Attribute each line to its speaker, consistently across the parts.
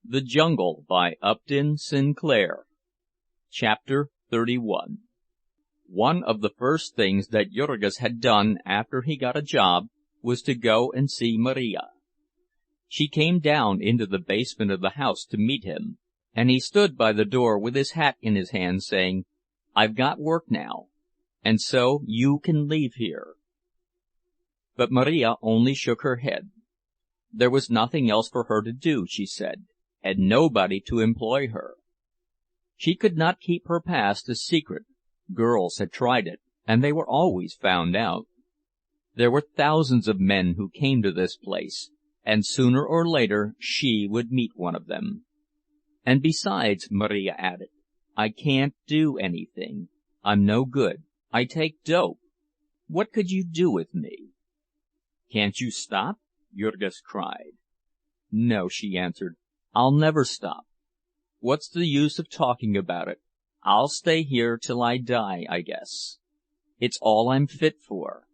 Speaker 1: The Jungle by Upton Sinclair. Chapter 31. One of the first things that Jurgis had done after he got a job was to go and see Marija. She came down into the basement of the house to meet him, and he stood by the door with his hat in his hand, saying, "I've got work now, and so you can leave here." But Marija only shook her head. There was nothing else for her to do, she said, and nobody to employ her. She could not keep her past a secret. Girls had tried it, and they were always found out. There were thousands of men who came to this place, and sooner or later she would meet one of them. And besides, Marija added, "I can't do anything. I'm no good. I take dope. What could you do with me?" "Can't you stop?" Jurgis cried. "No," she answered, "I'll never stop. What's the use of talking about it? I'll stay here till I die, I guess. It's all I'm fit for."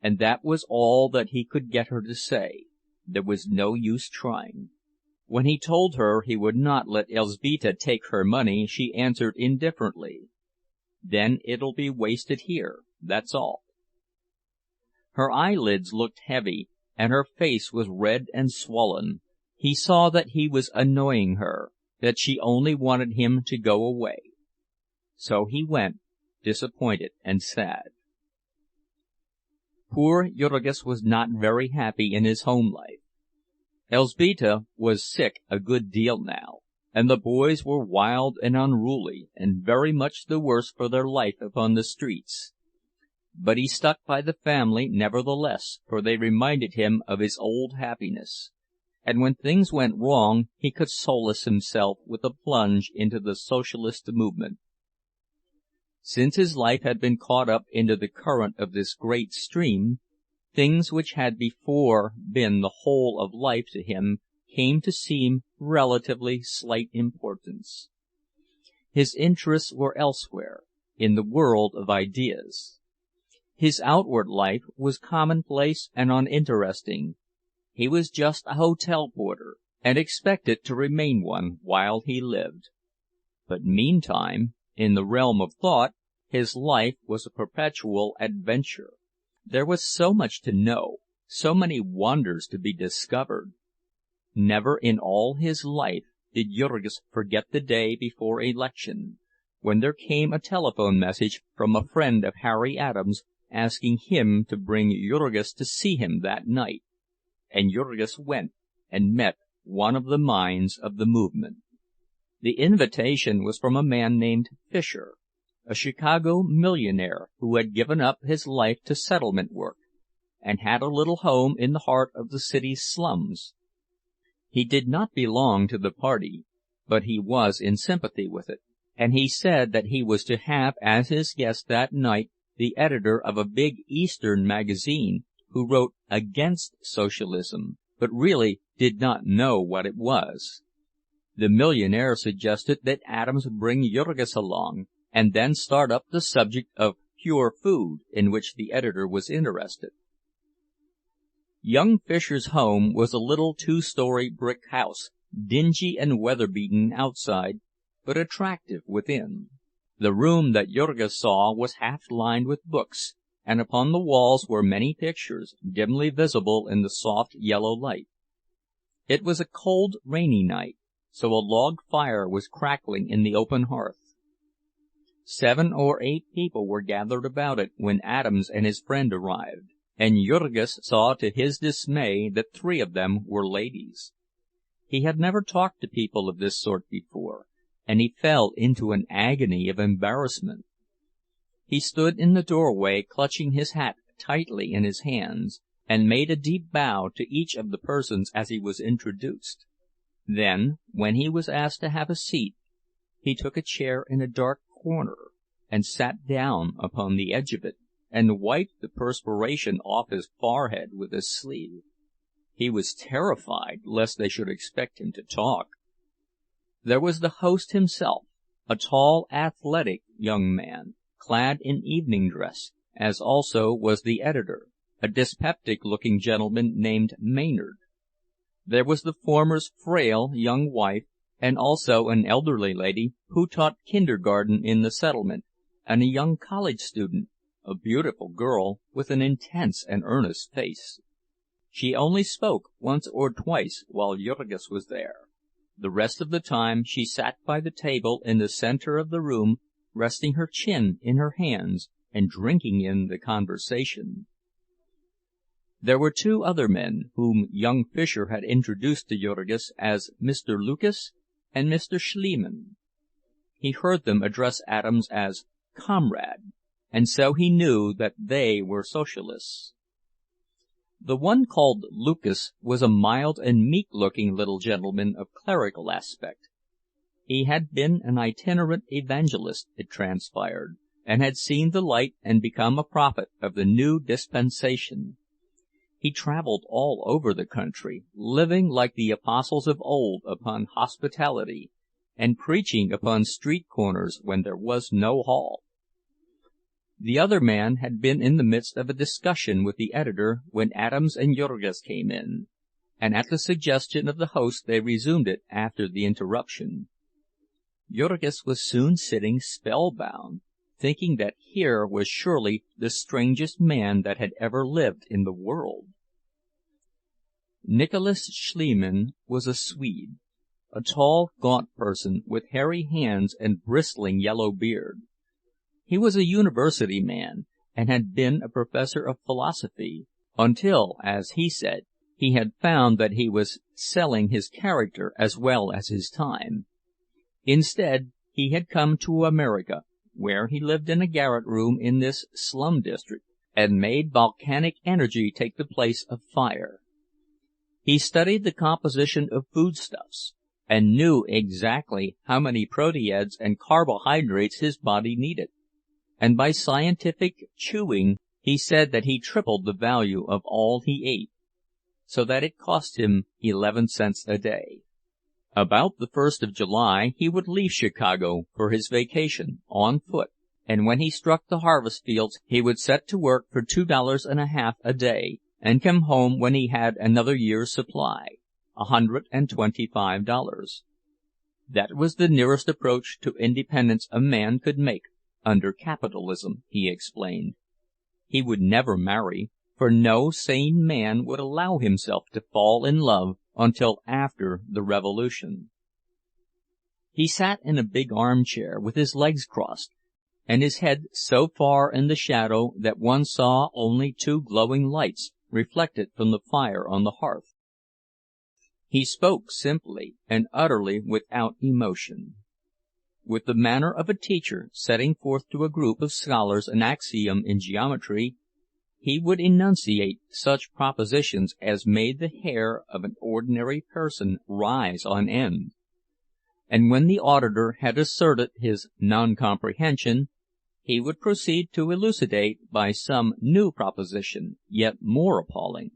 Speaker 1: And that was all that he could get her to say. There was no use trying. When he told her he would not let Elzbieta take her money, she answered indifferently, "Then it'll be wasted here, that's all." Her eyelids looked heavy, and her face was red and swollen. He saw that he was annoying her, that she only wanted him to go away. So he went, disappointed and sad. Poor Jurgis was not very happy in his home life. Elzbieta was sick a good deal now, and the boys were wild and unruly, and very much the worse for their life upon the streets. But he stuck by the family nevertheless, for they reminded him of his old happiness. And when things went wrong, he could solace himself with a plunge into the socialist movement. Since his life had been caught up into the current of this great stream, things which had before been the whole of life to him came to seem relatively slight importance. His interests were elsewhere, in the world of ideas. His outward life was commonplace and uninteresting. He was just a hotel porter, and expected to remain one while he lived. But meantime, in the realm of thought, his life was a perpetual adventure. There was so much to know, so many wonders to be discovered. Never in all his life did Jurgis forget the day before election, when there came a telephone message from a friend of Harry Adams asking him to bring Jurgis to see him that night. And Jurgis went and met one of the minds of the movement. The invitation was from a man named Fisher, a Chicago millionaire who had given up his life to settlement work, and had a little home in the heart of the city's slums. He did not belong to the party, but he was in sympathy with it, and he said that he was to have as his guest that night the editor of a big Eastern magazine, who wrote against socialism, but really did not know what it was. The millionaire suggested that Adams bring Jurgis along, and then start up the subject of pure food, in which the editor was interested. Young Fisher's home was a little two-story brick house, dingy and weather-beaten outside, but attractive within. The room that Jurgis saw was half-lined with books, and upon the walls were many pictures, dimly visible in the soft yellow light. It was a cold, rainy night, so a log fire was crackling in the open hearth. 7 or 8 people were gathered about it when Adams and his friend arrived, and Jurgis saw to his dismay that 3 of them were ladies. He had never talked to people of this sort before, and he fell into an agony of embarrassment. He stood in the doorway, clutching his hat tightly in his hands, and made a deep bow to each of the persons as he was introduced. Then, when he was asked to have a seat, he took a chair in a dark corner, and sat down upon the edge of it, and wiped the perspiration off his forehead with his sleeve. He was terrified lest they should expect him to talk. There was the host himself, a tall, athletic young man, clad in evening dress, as also was the editor, a dyspeptic-looking gentleman named Maynard. There was the former's frail young wife, and also an elderly lady who taught kindergarten in the settlement, and a young college student, a beautiful girl with an intense and earnest face. She only spoke once or twice while Jurgis was there. The rest of the time she sat by the table in the center of the room, resting her chin in her hands and drinking in the conversation. There were two other men, whom young Fisher had introduced to Jurgis as Mr. Lucas and Mr. Schliemann. He heard them address Adams as "comrade," and so he knew that they were socialists. The one called Lucas was a mild and meek-looking little gentleman of clerical aspect. He had been an itinerant evangelist, it transpired, and had seen the light and become a prophet of the new dispensation. He traveled all over the country, living like the apostles of old upon hospitality, and preaching upon street corners when there was no hall. The other man had been in the midst of a discussion with the editor when Adams and Jurgis came in, and at the suggestion of the host they resumed it after the interruption. Jurgis was soon sitting spellbound, thinking that here was surely the strangest man that had ever lived in the world. Nicholas Schliemann was a Swede, a tall, gaunt person with hairy hands and bristling yellow beard. He was a university man, and had been a professor of philosophy, until, as he said, he had found that he was selling his character as well as his time. Instead, he had come to America, where he lived in a garret room in this slum district, and made volcanic energy take the place of fire. He studied the composition of foodstuffs, and knew exactly how many proteids and carbohydrates his body needed, and by scientific chewing he said that he tripled the value of all he ate, so that it cost him 11 cents a day. About the 1st of July he would leave Chicago for his vacation, on foot, and when he struck the harvest fields he would set to work for $2.50 a day, and come home when he had another year's supply, $125. That was the nearest approach to independence a man could make under capitalism, he explained. He would never marry, for no sane man would allow himself to fall in love until after the Revolution. He sat in a big armchair with his legs crossed, and his head so far in the shadow that one saw only two glowing lights reflected from the fire on the hearth. He spoke simply and utterly without emotion. With the manner of a teacher setting forth to a group of scholars an axiom in geometry, he would enunciate such propositions as made the hair of an ordinary person rise on end. And when the auditor had asserted his non-comprehension, he would proceed to elucidate by some new proposition, yet more appalling.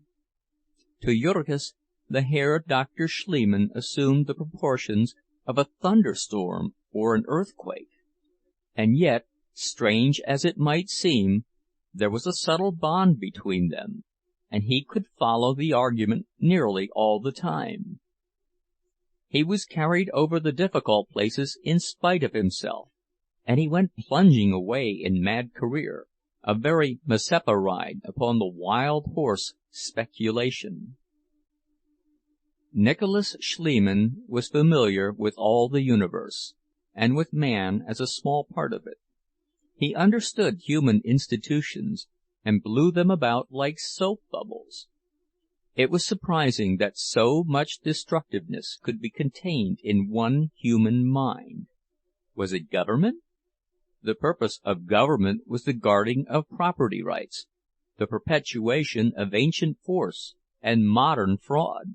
Speaker 1: To Jurgis, the Herr Dr. Schliemann assumed the proportions of a thunderstorm or an earthquake. And yet, strange as it might seem, there was a subtle bond between them, and he could follow the argument nearly all the time. He was carried over the difficult places in spite of himself, and he went plunging away in mad career, a very Mazeppa ride upon the wild horse speculation. Nicholas Schliemann was familiar with all the universe, and with man as a small part of it. He understood human institutions, and blew them about like soap bubbles. It was surprising that so much destructiveness could be contained in one human mind. Was it government? The purpose of government was the guarding of property rights, the perpetuation of ancient force and modern fraud.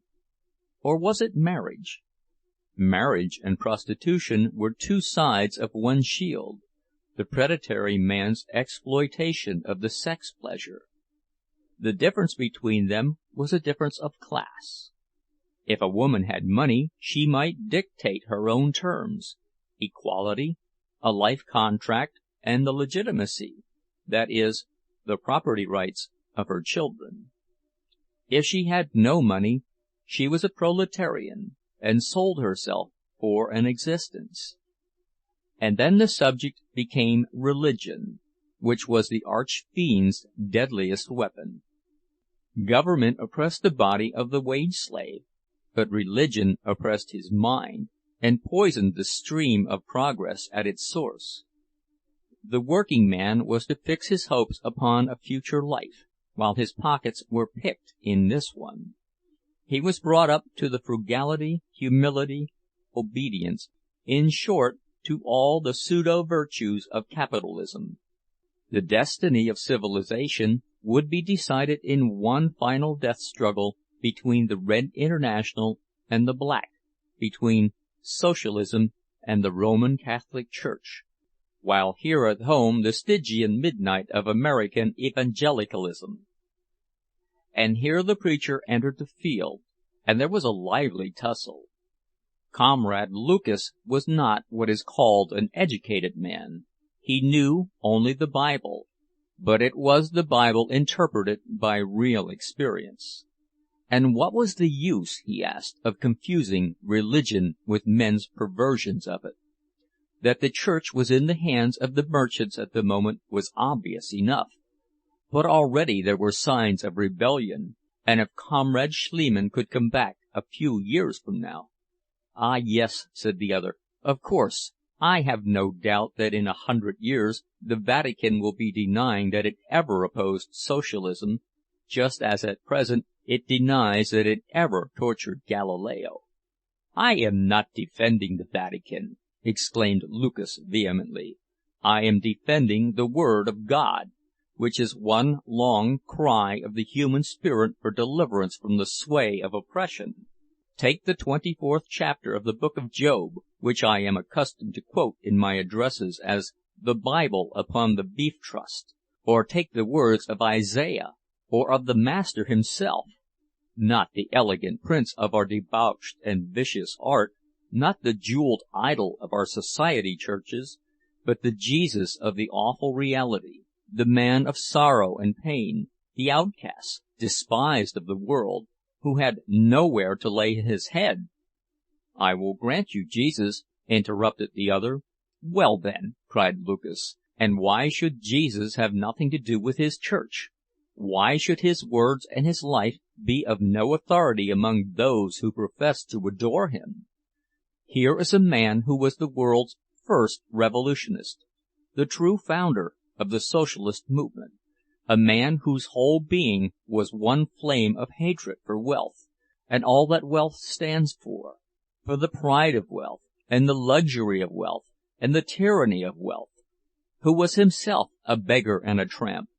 Speaker 1: Or was it marriage? Marriage and prostitution were two sides of one shield, the predatory man's exploitation of the sex pleasure. The difference between them was a difference of class. If a woman had money, she might dictate her own terms, equality, a life contract, and the legitimacy, that is, the property rights of her children. If she had no money, She was a proletarian, and sold herself for an existence. And then the subject became religion, which was the arch-fiend's deadliest weapon. Government oppressed the body of the wage-slave, but religion oppressed his mind, and poisoned the stream of progress at its source. The working man was to fix his hopes upon a future life, while his pockets were picked in this one. He was brought up to the frugality, humility, obedience, in short, to all the pseudo-virtues of capitalism. The destiny of civilization would be decided in one final death struggle between the Red International and the Black, between Socialism and the Roman Catholic Church, while here at home the Stygian midnight of American evangelicalism. And here the preacher entered the field, and there was a lively tussle. Comrade Lucas was not what is called an educated man. He knew only the Bible, but it was the Bible interpreted by real experience. And what was the use, he asked, of confusing religion with men's perversions of it? That the church was in the hands of the merchants at the moment was obvious enough, but already there were signs of rebellion, and if Comrade Schliemann could come back a few years from now— "Ah, yes," said the other, "of course, I have no doubt that in 100 years the Vatican will be denying that it ever opposed socialism, just as at present it denies that it ever tortured Galileo." "I am not defending the Vatican," exclaimed Lucas vehemently. "I am defending the Word of God, which is one long cry of the human spirit for deliverance from the sway of oppression. Take the 24th chapter of the book of Job, which I am accustomed to quote in my addresses as the Bible upon the Beef Trust, or take the words of Isaiah, or of the Master himself, not the elegant prince of our debauched and vicious art, not the jeweled idol of our society churches, but the Jesus of the awful reality, the man of sorrow and pain, the outcast, despised of the world, who had nowhere to lay his head." "I will grant you Jesus," interrupted the other. "Well, then," cried Lucas, "and why should Jesus have nothing to do with his church? Why should his words and his life be of no authority among those who profess to adore him? Here is a man who was the world's first revolutionist, the true founder of the socialist movement, a man whose whole being was one flame of hatred for wealth, and all that wealth stands for the pride of wealth, and the luxury of wealth, and the tyranny of wealth, who was himself a beggar and a tramp,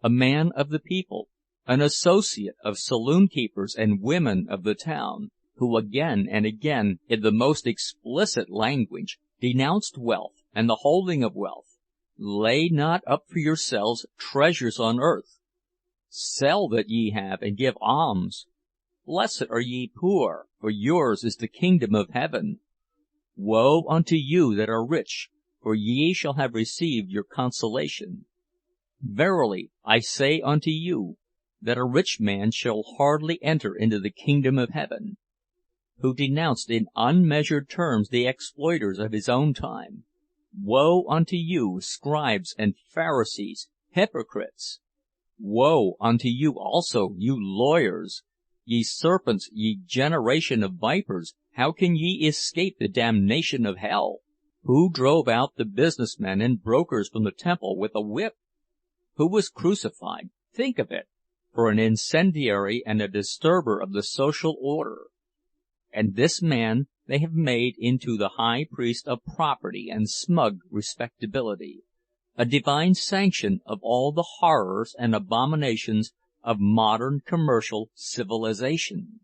Speaker 1: a man of the people, an associate of saloon-keepers and women of the town, who again and again, in the most explicit language, denounced wealth and the holding of wealth. "Lay not up for yourselves treasures on earth. Sell that ye have, and give alms. Blessed are ye poor, for yours is the kingdom of heaven. Woe unto you that are rich, for ye shall have received your consolation. Verily, I say unto you, that a rich man shall hardly enter into the kingdom of heaven." Who denounced in unmeasured terms the exploiters of his own time. "Woe unto you, scribes and Pharisees, hypocrites! Woe unto you also, you lawyers! Ye serpents, ye generation of vipers, how can ye escape the damnation of hell? Who drove out the businessmen and brokers from the temple with a whip? Who was crucified, think of it, for an incendiary and a disturber of the social order? And this man they have made into the high priest of property and smug respectability, a divine sanction of all the horrors and abominations of modern commercial civilization.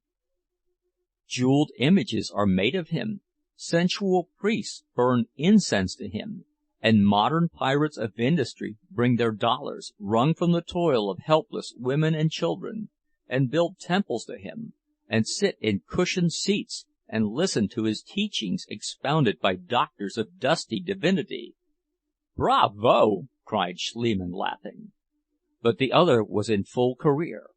Speaker 1: Jeweled images are made of him, sensual priests burn incense to him, and modern pirates of industry bring their dollars, wrung from the toil of helpless women and children, and build temples to him, and sit in cushioned seats and listen to his teachings expounded by doctors of dusty divinity. "Bravo!" cried Schliemann, laughing. But the other was in full career.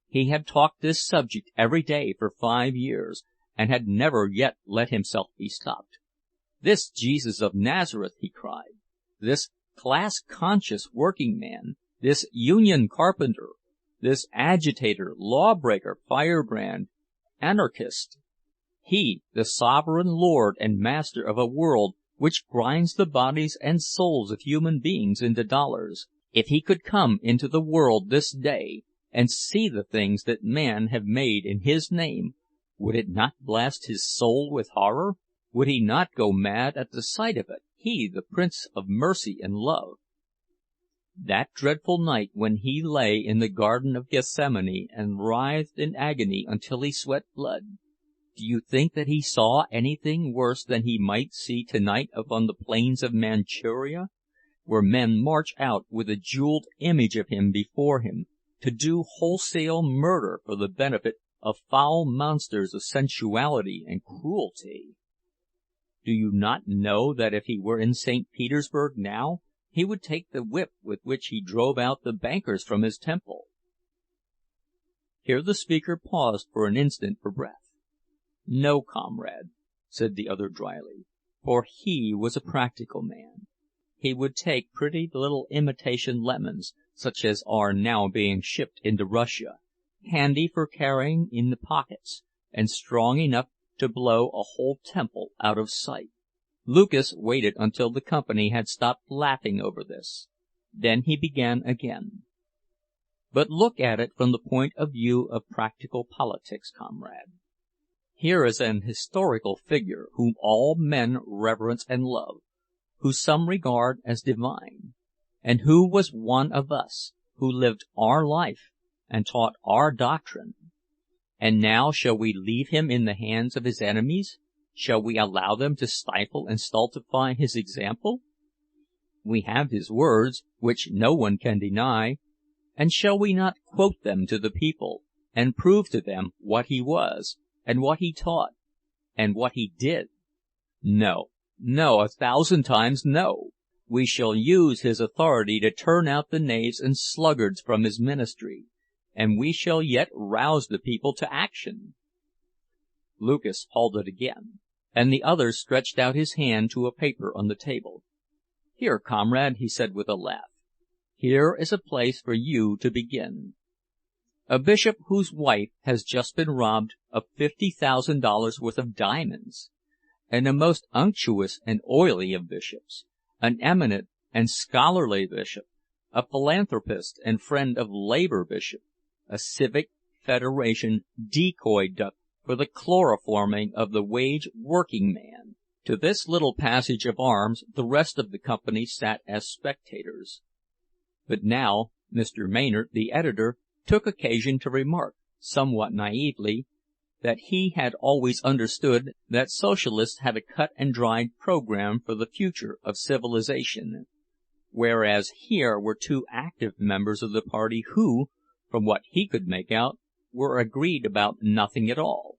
Speaker 1: He had talked this subject every day for 5 years, and had never yet let himself be stopped. "This Jesus of Nazareth," he cried, "this class-conscious working man, this union carpenter, this agitator, lawbreaker, firebrand, anarchist, he, the sovereign lord and master of a world which grinds the bodies and souls of human beings into dollars, if he could come into the world this day and see the things that men have made in his name, would it not blast his soul with horror? Would he not go mad at the sight of it, he, the Prince of mercy and love?" That dreadful night when he lay in the Garden of Gethsemane and writhed in agony until he sweat blood, do you think that he saw anything worse than he might see tonight upon the plains of Manchuria, where men march out with a jeweled image of him before him, to do wholesale murder for the benefit of foul monsters of sensuality and cruelty? Do you not know that if he were in St. Petersburg now, he would take the whip with which he drove out the bankers from his temple? Here the speaker paused for an instant for breath. "No, comrade," said the other dryly, for he was a practical man. He would take pretty little imitation lemons, such as are now being shipped into Russia, handy for carrying in the pockets, and strong enough to blow a whole temple out of sight. Lucas waited until the company had stopped laughing over this. Then he began again. "But look at it from the point of view of practical politics, comrade. Here is an historical figure whom all men reverence and love, who some regard as divine, and who was one of us, who lived our life and taught our doctrine. And now shall we leave him in the hands of his enemies? Shall we allow them to stifle and stultify his example? We have his words, which no one can deny, and shall we not quote them to the people, and prove to them what he was, and what he taught, and what he did? No, no, 1,000 times no! We shall use his authority to turn out the knaves and sluggards from his ministry, and we shall yet rouse the people to action." Lucas halted again, and the other stretched out his hand to a paper on the table. "Here, comrade," he said with a laugh, "here is a place for you to begin. A bishop whose wife has just been robbed of $50,000 worth of diamonds, and a most unctuous and oily of bishops, an eminent and scholarly bishop, a philanthropist and friend of labor bishop, a civic federation decoy duck for the chloroforming of the wage working man." To this little passage of arms the rest of the company sat as spectators. But now Mr. Maynard, the editor, took occasion to remark, somewhat naively, that he had always understood that Socialists had a cut-and-dried program for the future of civilization, whereas here were two active members of the party who, from what he could make out, were agreed about nothing at all.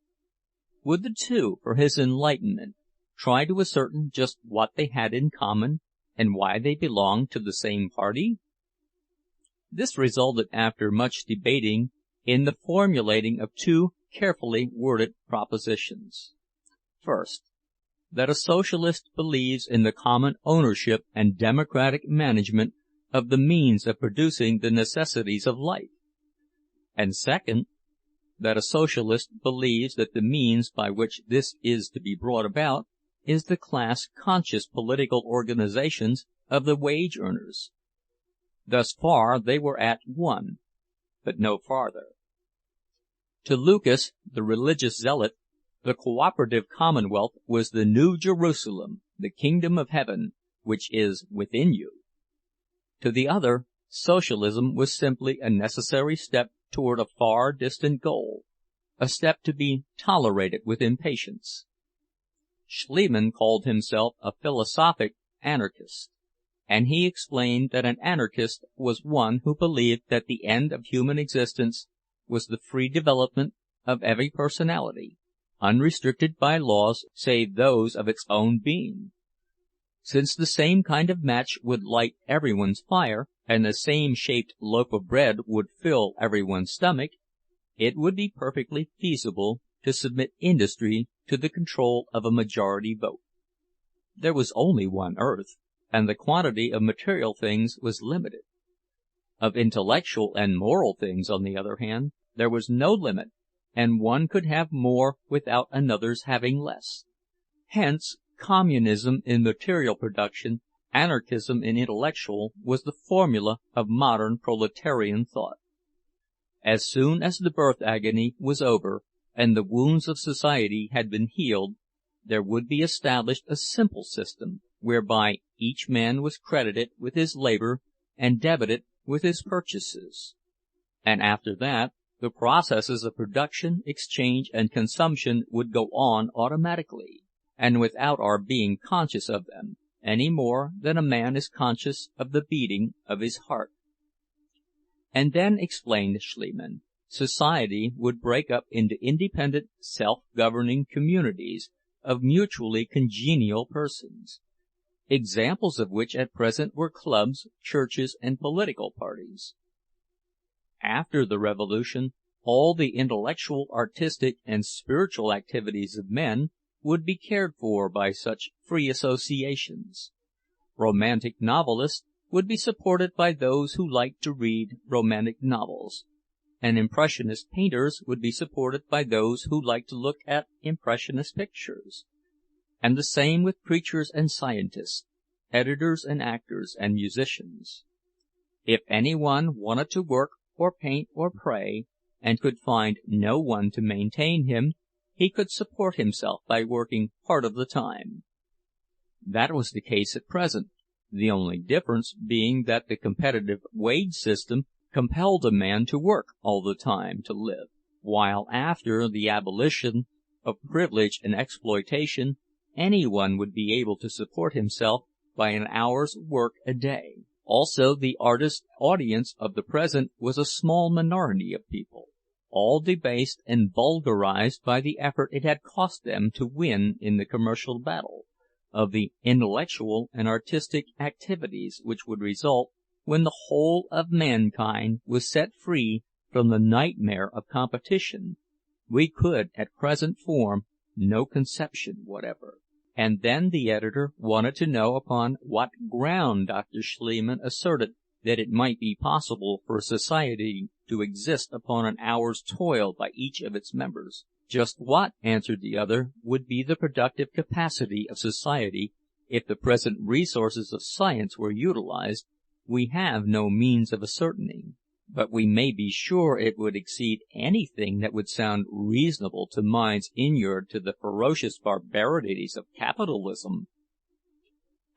Speaker 1: Would the two, for his enlightenment, try to ascertain just what they had in common, and why they belonged to the same party? This resulted, after much debating, in the formulating of two carefully worded propositions. First, that a Socialist believes in the common ownership and democratic management of the means of producing the necessities of life. And second, that a Socialist believes that the means by which this is to be brought about is the class-conscious political organizations of the wage earners. Thus far they were at one, but no farther. To Lucas, the religious zealot, the cooperative commonwealth was the New Jerusalem, the kingdom of heaven, which is within you. To the other, socialism was simply a necessary step toward a far distant goal, a step to be tolerated with impatience. Schliemann called himself a philosophic anarchist, and he explained that an anarchist was one who believed that the end of human existence was the free development of every personality, unrestricted by laws save those of its own being. Since the same kind of match would light everyone's fire, and the same shaped loaf of bread would fill everyone's stomach, it would be perfectly feasible to submit industry to the control of a majority vote. There was only one earth, and the quantity of material things was limited. Of intellectual and moral things, on the other hand, there was no limit, and one could have more without another's having less. Hence, communism in material production, anarchism in intellectual, was the formula of modern proletarian thought. As soon as the birth agony was over, and the wounds of society had been healed, there would be established a simple system, whereby each man was credited with his labor and debited with his purchases. And after that, the processes of production, exchange, and consumption would go on automatically, and without our being conscious of them, any more than a man is conscious of the beating of his heart. And then, explained Schliemann, society would break up into independent, self-governing communities of mutually congenial persons, examples of which at present were clubs, churches, and political parties. After the Revolution, all the intellectual, artistic, and spiritual activities of men would be cared for by such free associations. Romantic novelists would be supported by those who liked to read romantic novels, and Impressionist painters would be supported by those who liked to look at Impressionist pictures. And the same with preachers and scientists, editors and actors and musicians. If anyone wanted to work or paint or pray, and could find no one to maintain him, he could support himself by working part of the time. That was the case at present, the only difference being that the competitive wage system compelled a man to work all the time to live, while after the abolition of privilege and exploitation, anyone would be able to support himself by an hour's work a day. Also, the artist audience of the present was a small minority of people, all debased and vulgarized by the effort it had cost them to win in the commercial battle of the intellectual and artistic activities which would result when the whole of mankind was set free from the nightmare of competition. We could at present form no conception whatever. And then the editor wanted to know upon what ground Dr. Schliemann asserted that it might be possible for a society to exist upon an hour's toil by each of its members. Just what, answered the other, would be the productive capacity of society if the present resources of science were utilized, we have no means of ascertaining. But we may be sure it would exceed anything that would sound reasonable to minds inured to the ferocious barbarities of capitalism.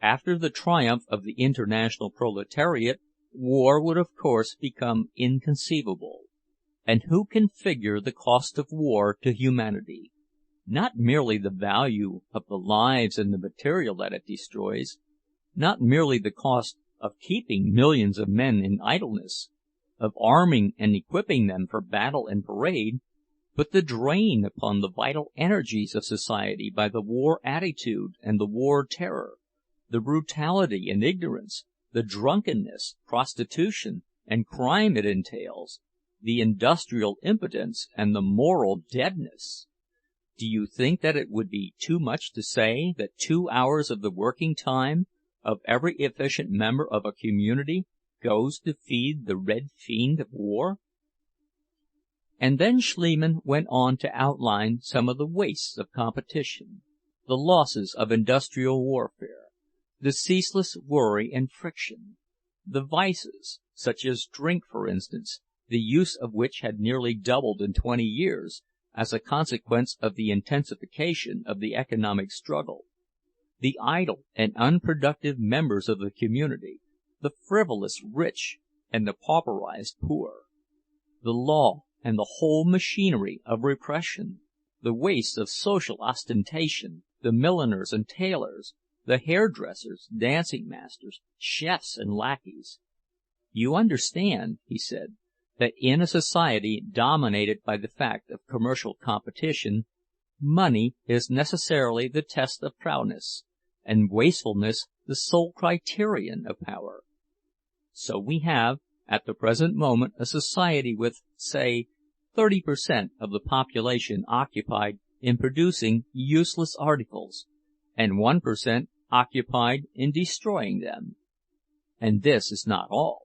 Speaker 1: After the triumph of the international proletariat, war would of course become inconceivable. And who can figure the cost of war to humanity? Not merely the value of the lives and the material that it destroys, not merely the cost of keeping millions of men in idleness, of arming and equipping them for battle and parade, but the drain upon the vital energies of society by the war attitude and the war terror, the brutality and ignorance, the drunkenness, prostitution, and crime it entails, the industrial impotence and the moral deadness. Do you think that it would be too much to say that 2 hours of the working time of every efficient member of a community goes to feed the red fiend of war? And then Schliemann went on to outline some of the wastes of competition, the losses of industrial warfare, the ceaseless worry and friction, the vices, such as drink, for instance, the use of which had nearly doubled in 20 years as a consequence of the intensification of the economic struggle, the idle and unproductive members of the community, the frivolous rich and the pauperized poor, the law and the whole machinery of repression, the wastes of social ostentation, the milliners and tailors, the hairdressers, dancing masters, chefs and lackeys. You understand, he said, that in a society dominated by the fact of commercial competition, money is necessarily the test of prowess, and wastefulness the sole criterion of power. So we have, at the present moment, a society with, say, 30% of the population occupied in producing useless articles, and 1% occupied in destroying them. And this is not all,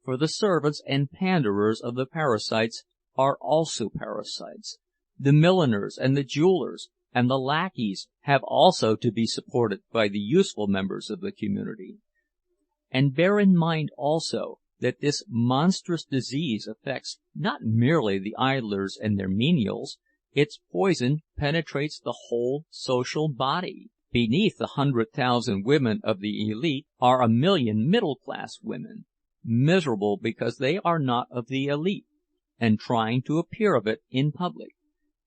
Speaker 1: for the servants and panderers of the parasites are also parasites. The milliners and the jewelers and the lackeys have also to be supported by the useful members of the community. And bear in mind also that this monstrous disease affects not merely the idlers and their menials, its poison penetrates the whole social body. Beneath the 100,000 women of the elite are 1,000,000 middle-class women, miserable because they are not of the elite, and trying to appear of it in public.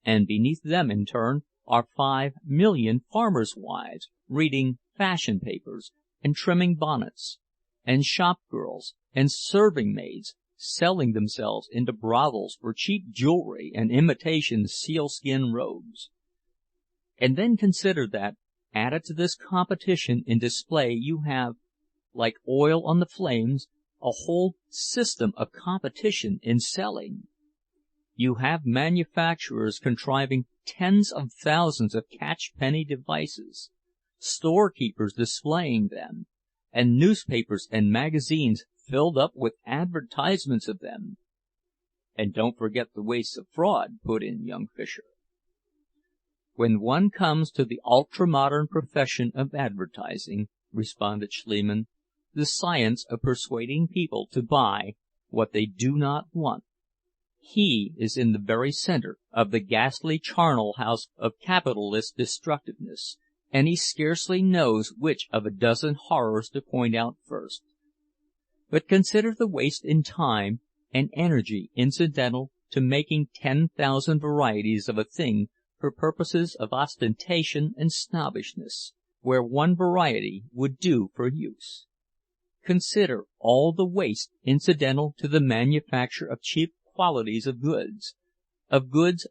Speaker 1: And beneath them, in turn, are 5,000,000 farmers' wives, reading fashion papers, and trimming bonnets, and shop girls, and serving maids, selling themselves into brothels for cheap jewelry and imitation sealskin robes. And then consider that, added to this competition in display, you have, like oil on the flames, a whole system of competition in selling. You have manufacturers contriving tens of thousands of catch-penny devices, storekeepers displaying them, and newspapers and magazines filled up with advertisements of them. "And don't forget the wastes of fraud," put in young Fisher. "When one comes to the ultra-modern profession of advertising," responded Schliemann, "the science of persuading people to buy what they do not want, he is in the very center of the ghastly charnel house of capitalist destructiveness, and he scarcely knows which of a dozen horrors to point out first. But consider the waste in time and energy incidental to making 10,000 varieties of a thing for purposes of ostentation and snobbishness, where one variety would do for use. Consider all the waste incidental to the manufacture of cheap qualities of goods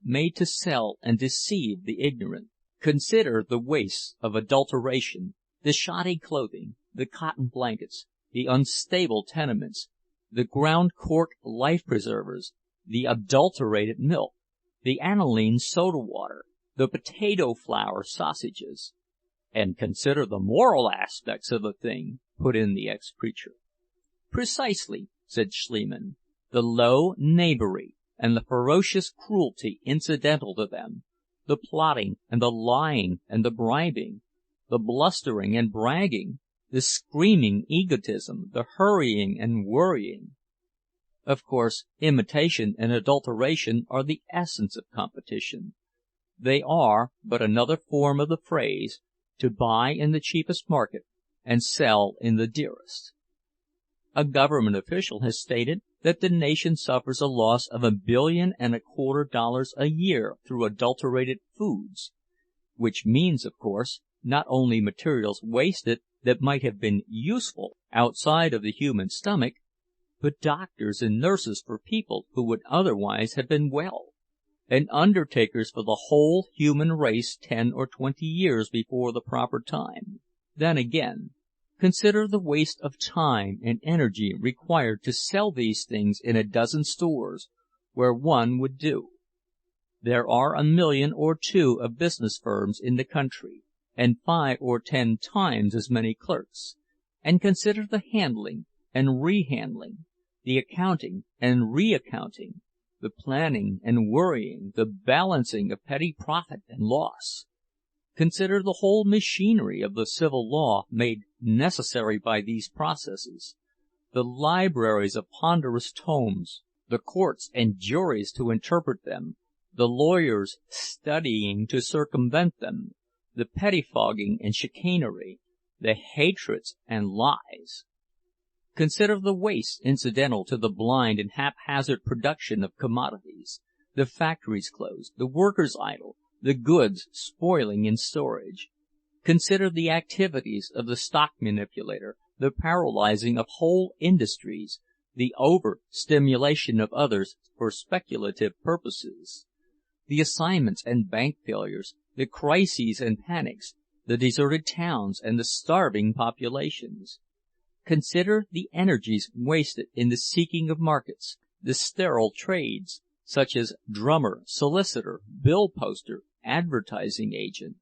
Speaker 1: made to sell and deceive the ignorant. Consider the wastes of adulteration, the shoddy clothing, the cotton blankets, the unstable tenements, the ground cork life-preservers, the adulterated milk, the aniline soda water, the potato flour sausages." "And consider the moral aspects of the thing," put in the ex-preacher. "Precisely," said Schliemann. "The low knavery and the ferocious cruelty incidental to them, the plotting and the lying and the bribing, the blustering and bragging, the screaming egotism, the hurrying and worrying. Of course, imitation and adulteration are the essence of competition. They are but another form of the phrase, to buy in the cheapest market and sell in the dearest. A government official has stated that the nation suffers a loss of $1.25 billion a year through adulterated foods, which means, of course, not only materials wasted that might have been useful outside of the human stomach, but doctors and nurses for people who would otherwise have been well, and undertakers for the whole human race 10 or 20 years before the proper time. Then again, consider the waste of time and energy required to sell these things in a dozen stores, where one would do. There are 1 million or 2 of business firms in the country, and 5 or 10 times as many clerks. And consider the handling and rehandling, the accounting and reaccounting, the planning and worrying, the balancing of petty profit and loss. Consider the whole machinery of the civil law made necessary by these processes, the libraries of ponderous tomes, the courts and juries to interpret them, the lawyers studying to circumvent them, the pettifogging and chicanery, the hatreds and lies. Consider the waste incidental to the blind and haphazard production of commodities, the factories closed, the workers idle, the goods spoiling in storage. Consider the activities of the stock manipulator, the paralyzing of whole industries, the over-stimulation of others for speculative purposes, the assignments and bank failures, the crises and panics, the deserted towns and the starving populations. Consider the energies wasted in the seeking of markets, the sterile trades, such as drummer, solicitor, bill poster, advertising agent.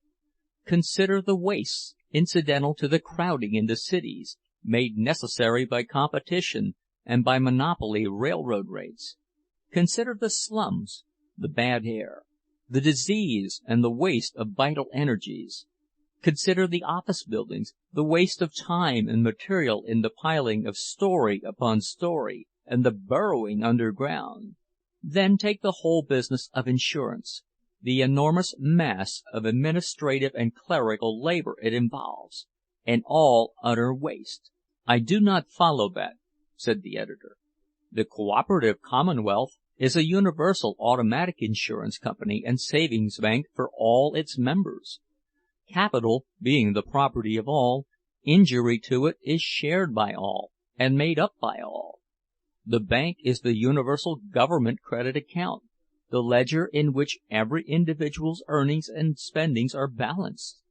Speaker 1: Consider the wastes incidental to the crowding into cities, made necessary by competition and by monopoly railroad rates. Consider the slums, the bad air, the disease and the waste of vital energies. Consider the office buildings, the waste of time and material in the piling of story upon story, and the burrowing underground. Then take the whole business of insurance, the enormous mass of administrative and clerical labor it involves, and all utter waste. "I do not follow that," said the editor. "The cooperative commonwealth is a universal automatic insurance company and savings bank for all its members. Capital being the property of all, injury to it is shared by all and made up by all. The bank is the universal government credit account, the ledger in which every individual's earnings and spendings are balanced.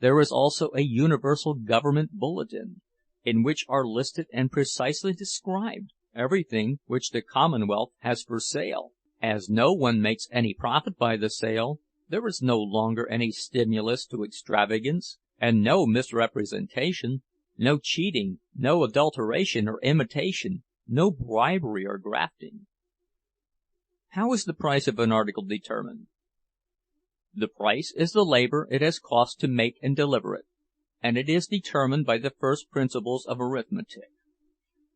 Speaker 1: There is also a universal government bulletin, in which are listed and precisely described everything which the Commonwealth has for sale. As no one makes any profit by the sale, there is no longer any stimulus to extravagance, and no misrepresentation, no cheating, no adulteration or imitation, no bribery or grafting." "How is the price of an article determined?" "The price is the labor it has cost to make and deliver it, and it is determined by the first principles of arithmetic.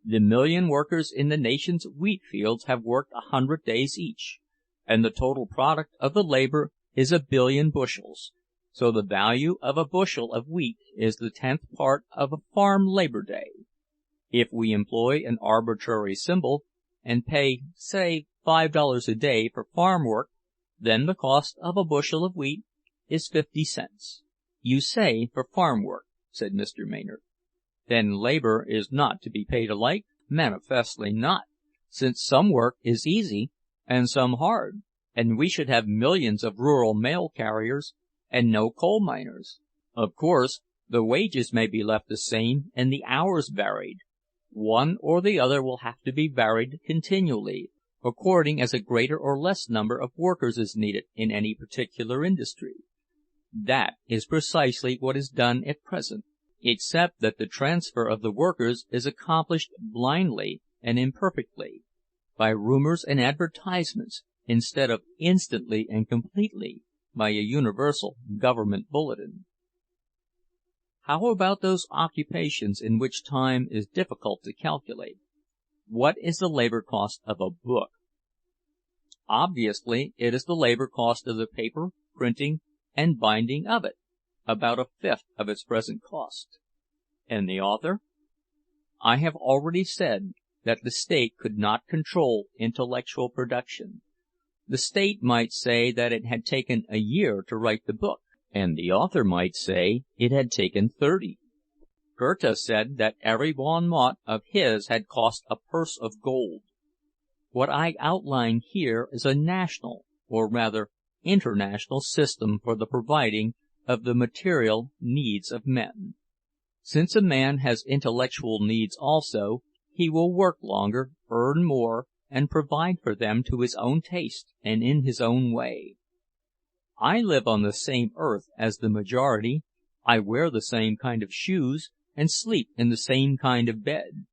Speaker 1: The 1,000,000 workers in the nation's wheat fields have worked 100 days each, and the total product of the labor is 1,000,000,000 bushels, so the value of a bushel of wheat is the 10th part of a farm labor day. If we employ an arbitrary symbol, and pay, say, $5 a day for farm work, then the cost of a bushel of wheat is 50 cents. "You say for farm work," said Mr. Maynard. "Then labor is not to be paid alike?" "Manifestly not, since some work is easy and some hard, and we should have millions of rural mail carriers and no coal miners. Of course, the wages may be left the same and the hours varied. One or the other will have to be varied continually, according as a greater or less number of workers is needed in any particular industry. That is precisely what is done at present, except that the transfer of the workers is accomplished blindly and imperfectly, by rumors and advertisements, instead of instantly and completely by a universal government bulletin." "How about those occupations in which time is difficult to calculate? What is the labor cost of a book?" "Obviously, it is the labor cost of the paper, printing, and binding of it, about 1/5 of its present cost." "And the author?" "I have already said that the state could not control intellectual production. The state might say that it had taken a year to write the book, and the author might say it had taken 30. Goethe said that every bon mot of his had cost a purse of gold. What I outline here is a national, or rather international, system for the providing of the material needs of men. Since a man has intellectual needs also, he will work longer, earn more, and provide for them to his own taste and in his own way. I live on the same earth as the majority, I wear the same kind of shoes, and sleep in the same kind of bed,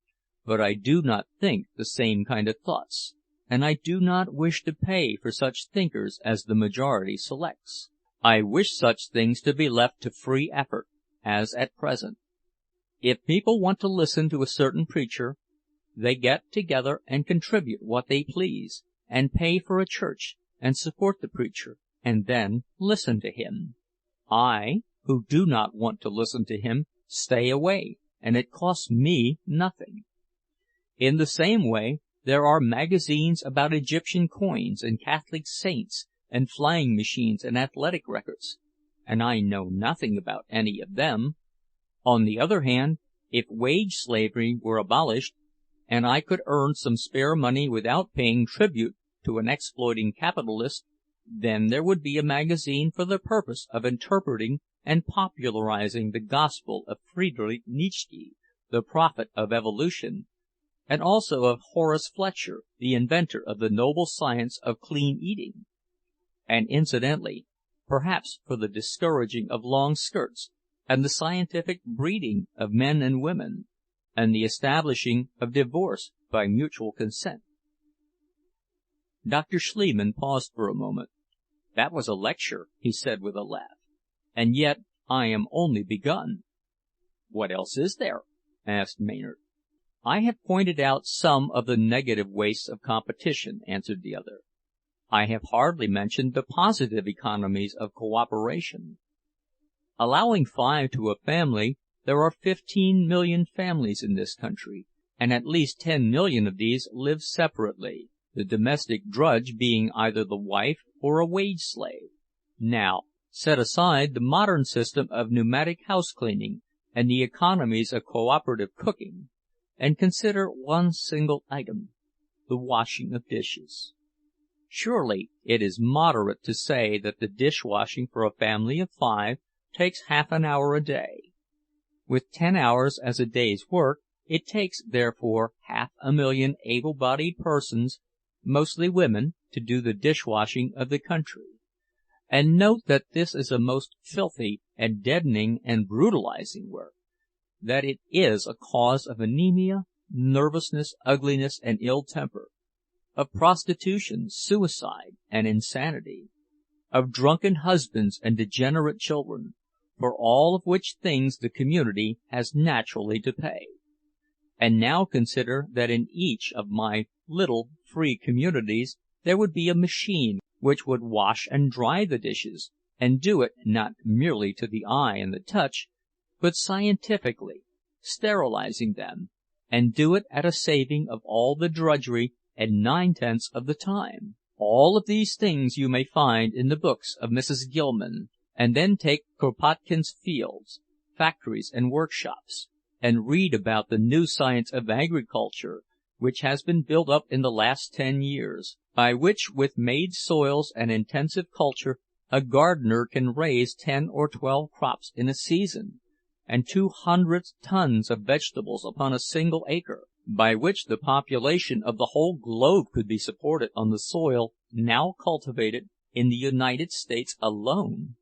Speaker 1: but I do not think the same kind of thoughts, and I do not wish to pay for such thinkers as the majority selects. I wish such things to be left to free effort, as at present. If people want to listen to a certain preacher, they get together and contribute what they please, and pay for a church, and support the preacher, and then listen to him. I, who do not want to listen to him, stay away, and it costs me nothing. In the same way, there are magazines about Egyptian coins and Catholic saints and flying machines and athletic records, and I know nothing about any of them. On the other hand, if wage slavery were abolished, and I could earn some spare money without paying tribute to an exploiting capitalist, then there would be a magazine for the purpose of interpreting and popularizing the gospel of Friedrich Nietzsche, the prophet of evolution, and also of Horace Fletcher, the inventor of the noble science of clean eating, and incidentally, perhaps for the discouraging of long skirts, and the scientific breeding of men and women, and the establishing of divorce by mutual consent. Dr. Schliemann paused for a moment. "That was a lecture," he said with a laugh, "and yet I am only begun." "What else is there?" asked Maynard. "I have pointed out some of the negative wastes of competition," answered the other. "I have hardly mentioned the positive economies of cooperation. Allowing 5 to a family, there are 15 million families in this country, and at least 10 million of these live separately, the domestic drudge being either the wife or a wage slave. Now, set aside the modern system of pneumatic house cleaning and the economies of cooperative cooking, and consider one single item, the washing of dishes. Surely it is moderate to say that the dishwashing for a family of 5 takes half an hour a day. With 10 hours as a day's work, it takes, therefore, 500,000 able-bodied persons, mostly women, to do the dishwashing of the country. And note that this is a most filthy and deadening and brutalizing work, that it is a cause of anemia, nervousness, ugliness, and ill temper, of prostitution, suicide, and insanity, of drunken husbands and degenerate children, for all of which things the community has naturally to pay. And now consider that in each of my little free communities there would be a machine which would wash and dry the dishes, and do it not merely to the eye and the touch, but scientifically, sterilizing them, and do it at a saving of all the drudgery and 9/10 of the time. All of these things you may find in the books of Mrs. Gilman, and then take Kropotkin's fields, factories, and workshops, and read about the new science of agriculture, which has been built up in the last 10 years, by which, with made soils and intensive culture, a gardener can raise 10 or 12 crops in a season, and 200 tons of vegetables upon a single acre, by which the population of the whole globe could be supported on the soil now cultivated in the United States alone.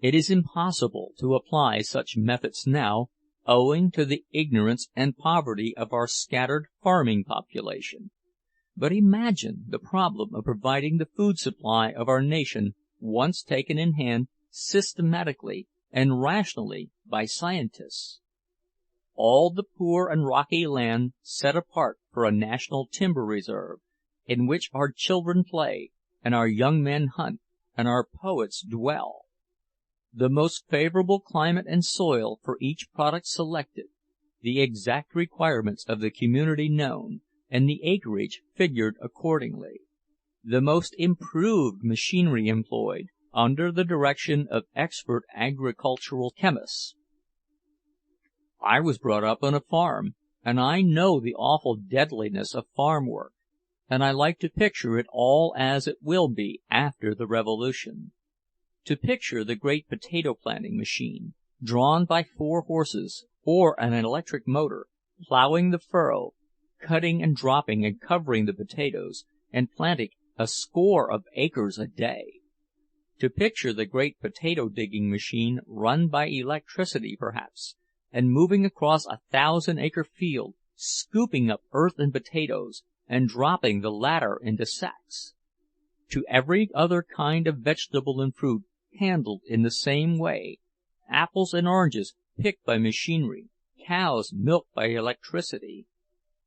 Speaker 1: It is impossible to apply such methods now, owing to the ignorance and poverty of our scattered farming population. But imagine the problem of providing the food supply of our nation once taken in hand systematically and rationally by scientists. All the poor and rocky land set apart for a national timber reserve, in which our children play, and our young men hunt, and our poets dwell. The most favorable climate and soil for each product selected, the exact requirements of the community known, and the acreage figured accordingly. The most improved machinery employed, under the direction of expert agricultural chemists. I was brought up on a farm, and I know the awful deadliness of farm work, and I like to picture it all as it will be after the Revolution. To picture the great potato planting machine, drawn by 4 horses, or an electric motor, plowing the furrow, cutting and dropping and covering the potatoes, and planting a score of acres a day. To picture the great potato digging machine run by electricity, perhaps, and moving across a 1,000-acre field, scooping up earth and potatoes, and dropping the latter into sacks. To every other kind of vegetable and fruit handled in the same way, apples and oranges picked by machinery, cows milked by electricity,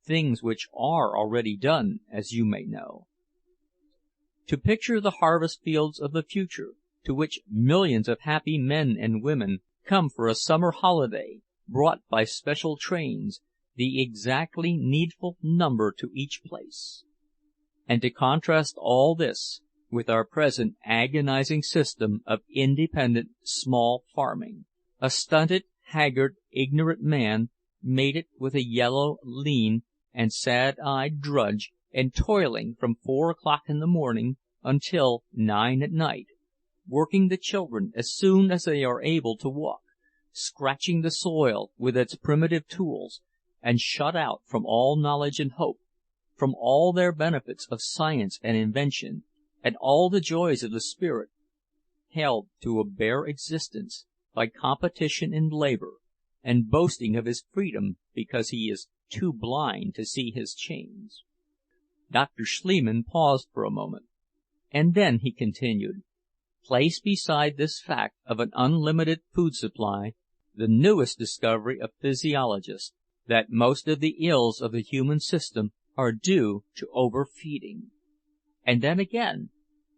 Speaker 1: things which are already done, as you may know. To picture the harvest fields of the future, to which millions of happy men and women come for a summer holiday, brought by special trains, the exactly needful number to each place. And to contrast all this with our present agonizing system of independent small farming, a stunted, haggard, ignorant man, mated with a yellow, lean, and sad-eyed drudge, and toiling from 4 o'clock in the morning until 9 at night, working the children as soon as they are able to walk, scratching the soil with its primitive tools, and shut out from all knowledge and hope, from all their benefits of science and invention, and all the joys of the spirit, held to a bare existence by competition in labor, and boasting of his freedom because he is too blind to see his chains. Dr. Schliemann paused for a moment, and then he continued, "Place beside this fact of an unlimited food supply the newest discovery of physiologists, that most of the ills of the human system are due to overfeeding. And then again,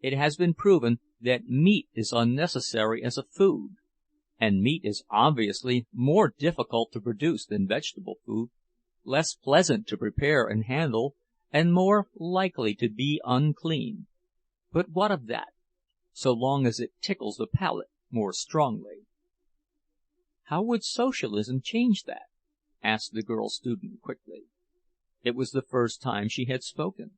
Speaker 1: it has been proven that meat is unnecessary as a food, and meat is obviously more difficult to produce than vegetable food, less pleasant to prepare and handle, and more likely to be unclean. But what of that, so long as it tickles the palate more strongly?" "How would socialism change that?" asked the girl student quickly. It was the first time she had spoken.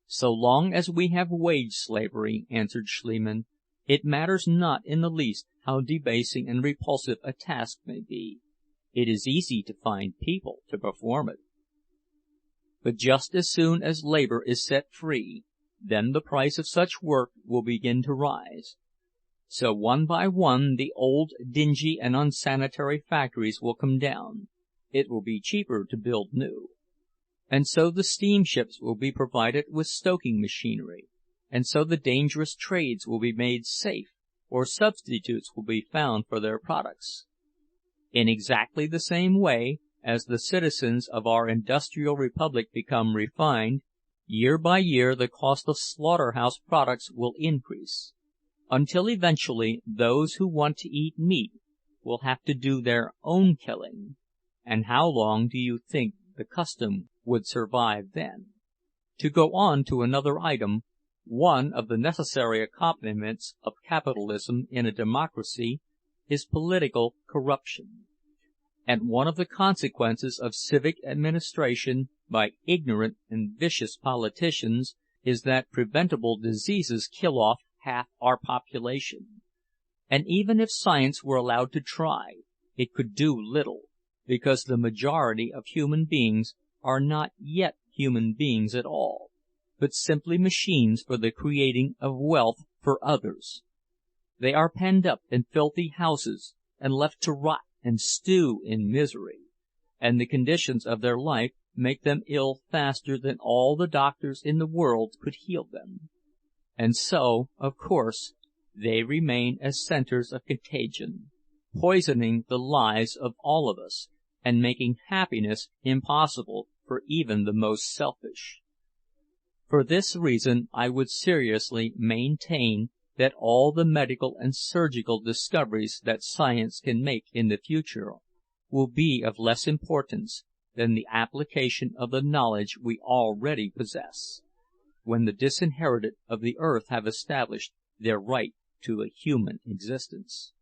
Speaker 1: "So long as we have wage slavery," answered Schliemann, "it matters not in the least how debasing and repulsive a task may be. It is easy to find people to perform it. But just as soon as labor is set free, then the price of such work will begin to rise. So one by one the old, dingy, and unsanitary factories will come down. It will be cheaper to build new. And so the steamships will be provided with stoking machinery, and so the dangerous trades will be made safe, or substitutes will be found for their products. In exactly the same way, as the citizens of our industrial republic become refined, year by year the cost of slaughterhouse products will increase, until eventually those who want to eat meat will have to do their own killing. And how long do you think the custom would survive then? To go on to another item, one of the necessary accompaniments of capitalism in a democracy is political corruption. And one of the consequences of civic administration by ignorant and vicious politicians is that preventable diseases kill off half our population. And even if science were allowed to try, it could do little, because the majority of human beings are not yet human beings at all, but simply machines for the creating of wealth for others. They are penned up in filthy houses and left to rot and stew in misery, and the conditions of their life make them ill faster than all the doctors in the world could heal them. And so, of course, they remain as centers of contagion, poisoning the lives of all of us, and making happiness impossible for even the most selfish. For this reason I would seriously maintain that all the medical and surgical discoveries that science can make in the future will be of less importance than the application of the knowledge we already possess, when the disinherited of the earth have established their right to a human existence."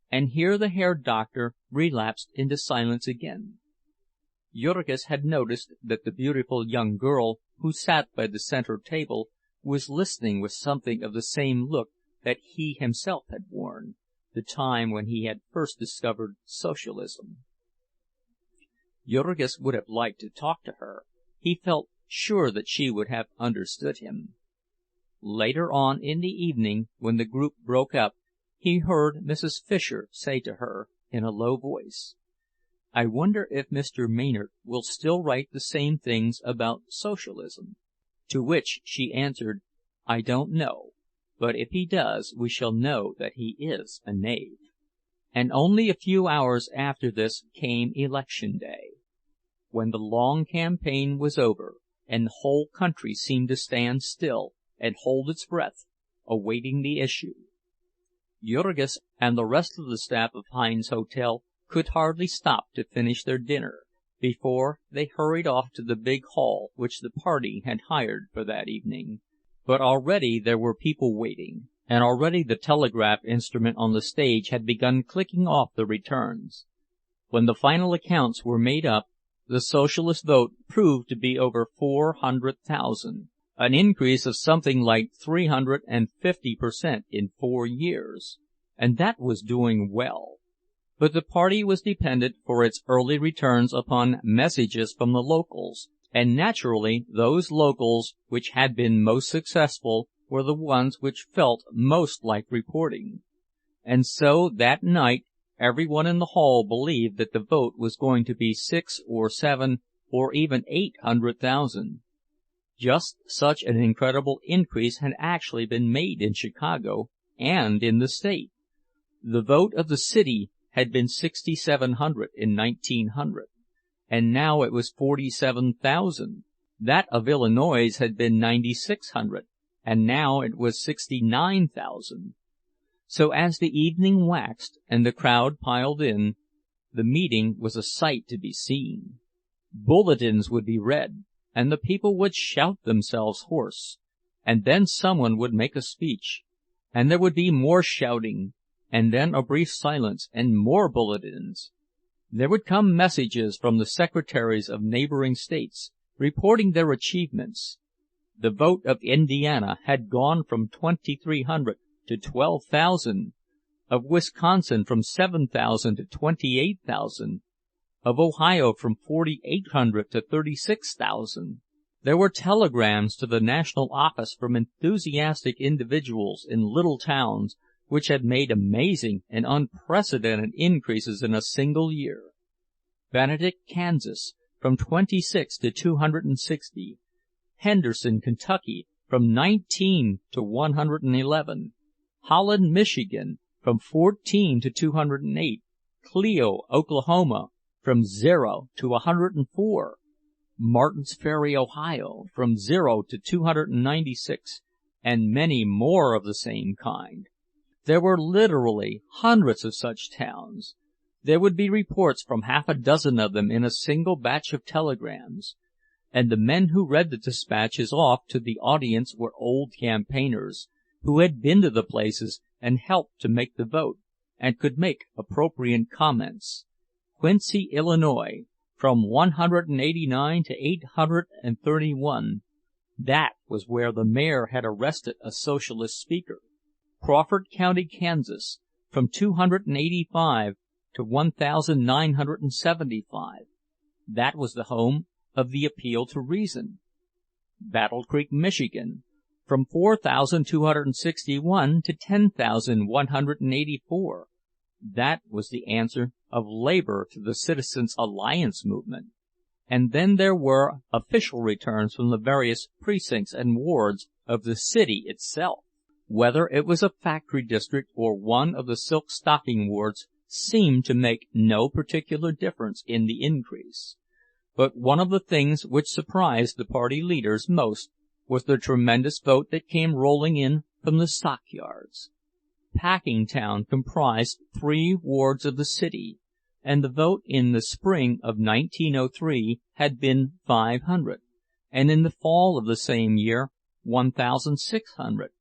Speaker 1: And here the Herr Doctor relapsed into silence again. Jurgis had noticed that the beautiful young girl who sat by the center table was listening with something of the same look that he himself had worn, the time when he had first discovered socialism. Jurgis would have liked to talk to her. He felt sure that she would have understood him. Later on in the evening, when the group broke up, he heard Mrs. Fisher say to her in a low voice, "I wonder if Mr. Maynard will still write the same things about socialism?" To which she answered, "I don't know, but if he does, we shall know that he is a knave." And only a few hours after this came election day, when the long campaign was over, and the whole country seemed to stand still and hold its breath, awaiting the issue. Jurgis and the rest of the staff of Heinz Hotel could hardly stop to finish their dinner, before they hurried off to the big hall which the party had hired for that evening. But already there were people waiting, and already the telegraph instrument on the stage had begun clicking off the returns. When the final accounts were made up, the Socialist vote proved to be over 400,000, an increase of something like 350% in 4 years, and that was doing well. but the party was dependent for its early returns upon messages from the locals, and naturally those locals which had been most successful were the ones which felt most like reporting. And so that night everyone in the hall believed that the vote was going to be 6 or 7 or even 800,000. Just such an incredible increase had actually been made in Chicago and in the state. The vote of the city had been 6,700 in 1900, and now it was 47,000. That of Illinois had been 9,600, and now it was 69,000. So as the evening waxed and the crowd piled in, the meeting was a sight to be seen. Bulletins would be read, and the people would shout themselves hoarse, and then someone would make a speech, and there would be more shouting, and then a brief silence and more bulletins. There would come messages from the secretaries of neighboring states, reporting their achievements. The vote of Indiana had gone from 2,300 to 12,000, of Wisconsin from 7,000 to 28,000, of Ohio from 4,800 to 36,000. There were telegrams to the national office from enthusiastic individuals in little towns, which had made amazing and unprecedented increases in a single year. Benedict, Kansas, from 26 to 260. Henderson, Kentucky, from 19 to 111. Holland, Michigan, from 14 to 208. Clio, Oklahoma, from 0 to 104. Martins Ferry, Ohio, from 0 to 296, and many more of the same kind. There were literally hundreds of such towns. There would be reports from half a dozen of them in a single batch of telegrams. And the men who read the dispatches off to the audience were old campaigners, who had been to the places and helped to make the vote, and could make appropriate comments. Quincy, Illinois, from 189 to 831. That was where the mayor had arrested a socialist speaker. Crawford County, Kansas, from 285 to 1,975. That was the home of the appeal to reason. Battle Creek, Michigan, from 4,261 to 10,184. That was the answer of labor to the Citizens' Alliance movement. And then there were official returns from the various precincts and wards of the city itself. Whether it was a factory district or one of the silk stocking wards seemed to make no particular difference in the increase. But one of the things which surprised the party leaders most was the tremendous vote that came rolling in from the stockyards. Packingtown comprised 3 wards of the city, and the vote in the spring of 1903 had been 500, and in the fall of the same year 1,600.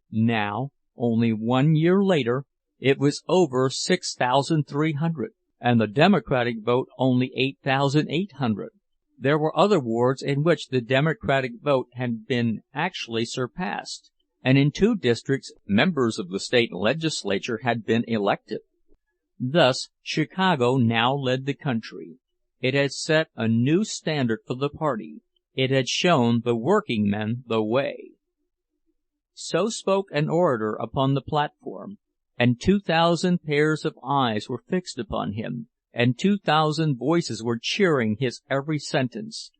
Speaker 1: Now, only 1 year later, it was over 6,300, and the Democratic vote only 8,800. There were other wards in which the Democratic vote had been actually surpassed, and in 2 districts members of the state legislature had been elected. Thus, Chicago now led the country. It had set a new standard for the party. It had shown the working men the way. So spoke an orator upon the platform, and 2,000 pairs of eyes were fixed upon him, and 2,000 voices were cheering his every sentence.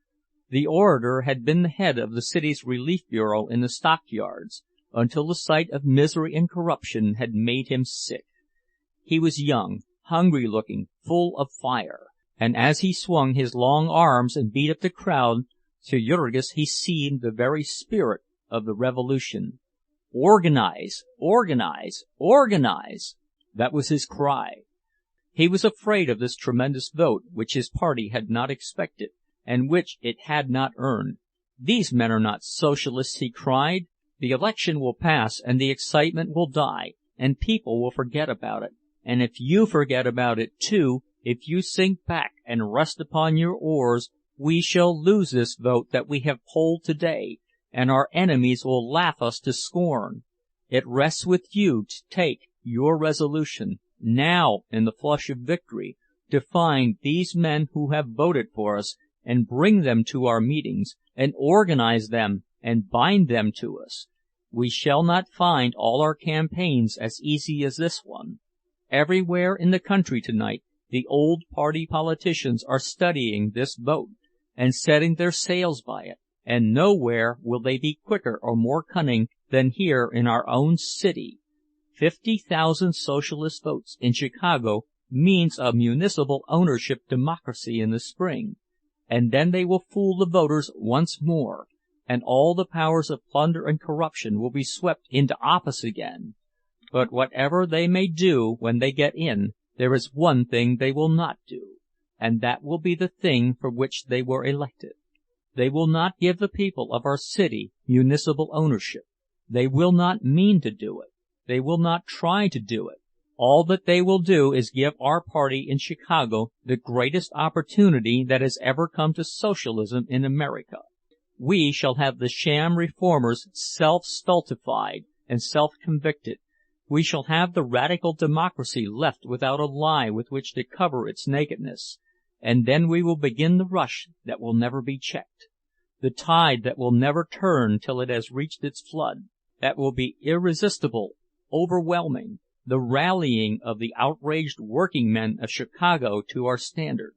Speaker 1: The orator had been the head of the city's relief bureau in the stockyards, until the sight of misery and corruption had made him sick. He was young, hungry-looking, full of fire, and as he swung his long arms and beat up the crowd, to Jurgis he seemed the very spirit of the revolution. Organize! Organize! Organize! That was his cry. He was afraid of this tremendous vote which his party had not expected, and which it had not earned. "These men are not socialists," he cried. "The election will pass, and the excitement will die, and people will forget about it. And if you forget about it, too, if you sink back and rest upon your oars, we shall lose this vote that we have polled today, and our enemies will laugh us to scorn. It rests with you to take your resolution, now in the flush of victory, to find these men who have voted for us and bring them to our meetings, and organize them and bind them to us. We shall not find all our campaigns as easy as this one. Everywhere in the country tonight the old party politicians are studying this vote, and setting their sails by it, and nowhere will they be quicker or more cunning than here in our own city. 50,000 socialist votes in Chicago means a municipal ownership democracy in the spring, and then they will fool the voters once more, and all the powers of plunder and corruption will be swept into office again. But whatever they may do when they get in, there is one thing they will not do, and that will be the thing for which they were elected. They will not give the people of our city municipal ownership. They will not mean to do it. They will not try to do it. All that they will do is give our party in Chicago the greatest opportunity that has ever come to socialism in America. We shall have the sham reformers self-stultified and self-convicted. We shall have the radical democracy left without a lie with which to cover its nakedness. And then we will begin the rush that will never be checked, the tide that will never turn till it has reached its flood, that will be irresistible, overwhelming, the rallying of the outraged working men of Chicago to our standard.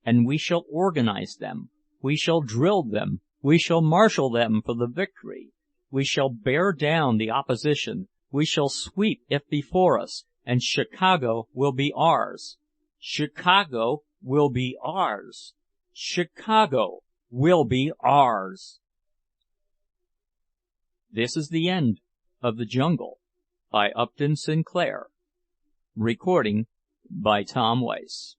Speaker 1: And we shall organize them, we shall drill them, we shall marshal them for the victory. We shall bear down the opposition, we shall sweep it before us, and Chicago will be ours. Chicago will be ours. Chicago will be ours. This is the end of The Jungle by Upton Sinclair. Recording by Tom Weiss.